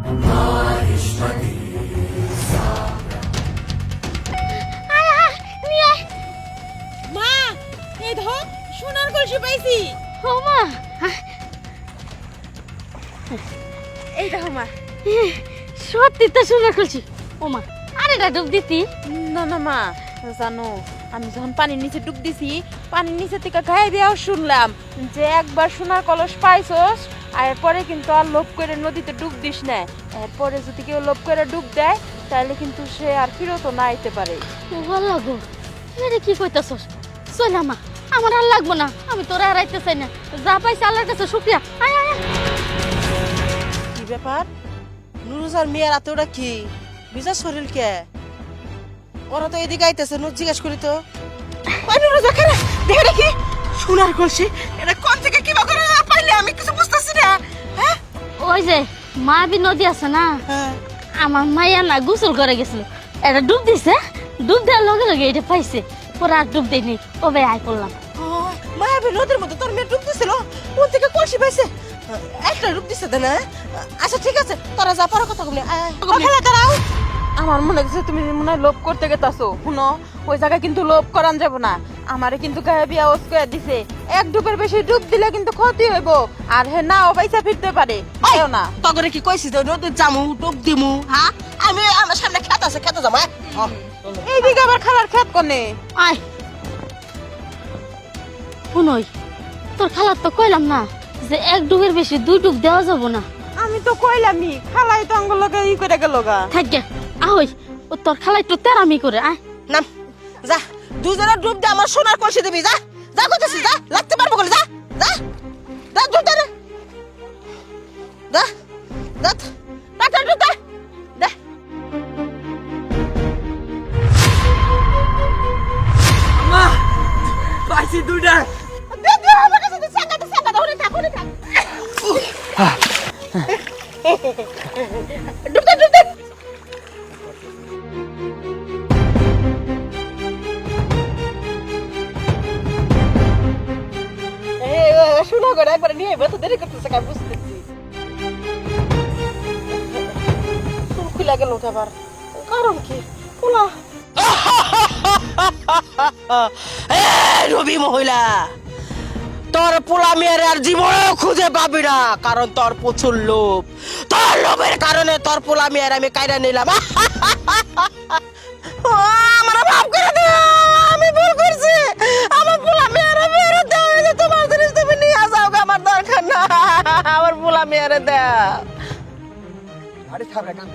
মা, এই ধর সোনার কলসি পাইছি। ও মা, এই দেখো মা। সত্যি তো শুনে খুলছি। ও মা, আরে এটা ডুব দিতি। না না মা, জানো আমি যখন পানির নিচে ডুব দিছি, পানির নিচে থেকে গায়ে দিয়েও শুনলাম যে একবার সোনার কলস পাইছস আর এরপরে কিন্তু আর লোভ করে নদীতে ডুব দিস না। এরপরে যদি কেউ লোভ করে ডুব দেয় তাহলে কিন্তু সে আর ফিরতও না আইতে পারে। ভালো লাগো, এটা কি কইতাছস? চল মা, আমার আর লাগবো না, আমি তোরা হারাইতে চাই না। যা পাইছি আল্লাহর কাছে শুকরিয়া। আয় আয় আয়। কি ব্যাপার? নুরুজার মেয়ের হাতে ওটা কি বিজা শরীর কে? ওরা তো এদিকে আইতেছে, নুর জিজ্ঞেস করি তো। ওই নুরুজা খারা দেখে দেখি সোনার কলসি, এটা কোন থেকে কি করে পাইলে আমি কিছু বুঝতেছি না। হ্যাঁ ওই যে মায়াবী নদী আছে না, হ্যাঁ আমার মাইয়া না গোসল করে গেছিল, এটা ডুব দিছে, ডুব দেওয়ার লগে লগে এটা পাইছে, পরে আর ডুব দেয়নি। ও ভাই আয় করলাম। মায়াবী নদীর মধ্যে তোর মেয়ে ডুব দিছিল, কোন থেকে কলসি পাইছে? একটা ডুব দিছে না? আচ্ছা ঠিক আছে, তোরা যা পরে কথা বলি। খেলা দাঁড়াও। আমার মনে হচ্ছে তুমি মনে হয় লোভ করতে গেতাছো। শুনো, ওই জায়গায় কিন্তু লোভ করান যাব না। আমারে কিন্তু গায়ে বিয়া ওস করে দিছে, এক ডুবের বেশি ডুব দিলে কিন্তু ক্ষতি হইব, আর হে নাও পয়সা ফিরতে পারে। আয়ো না। তগরে কি কইছিস নদীর জামু ডুব দিমু? হ্যাঁ আমি আমার সামনে খেত আছে, খেতে যাবো। এইদিকে আবার খালার খেত কোনে? আয় শুনই, তোর খালার তো কইলাম না যে এক ডুবের বেশি দুই ডুব দেওয়া যাব না। আমি তো কইলামই, খালাই তো আঙ্গুল লগে ই করে গেল গা। থাকে আহই, ও তোর খালা একটু তেরামি করে। আয় নাম যা, দুজনে ডুব দে, আমার সোনার কলসি দিবি। যা যা কইতেছিস, যা লাগতে পারবো বলে। যা যা যা ডুব দে রে। যা যা যা ডুব দে দে। মা পাইছি দুইটা। দে দে আমার কাছে দে, সাঙ্গা দে, সাঙ্গা দে, ওরে থাক, ওরে থাক। ডুব দে, ডুব দে। শোনা করে একবার নিয়ে এবার তো দেরি করতেছে, কার বুঝতেছি। খুলে গেল আবার, কারণ কি? খোলা রবি মহিলা, তোর পোলা মেয়ের আর জীবনেও খুঁজে পাবি না, কারণ তোর প্রচুর লোভ। তোর লোভের কারণে তোর পোলা মেয়ের আমি কাইরা নিলাম। আমার মাফ করে দিও, আমি ভুল করছি। আমার পোলা মেয়ের মেয়ের দাও, তোমার জিনিস তুমি নিয়ে যাও, আমার দরকার না। আমার পোলা মেয়ের দাও। আরে থামরে কান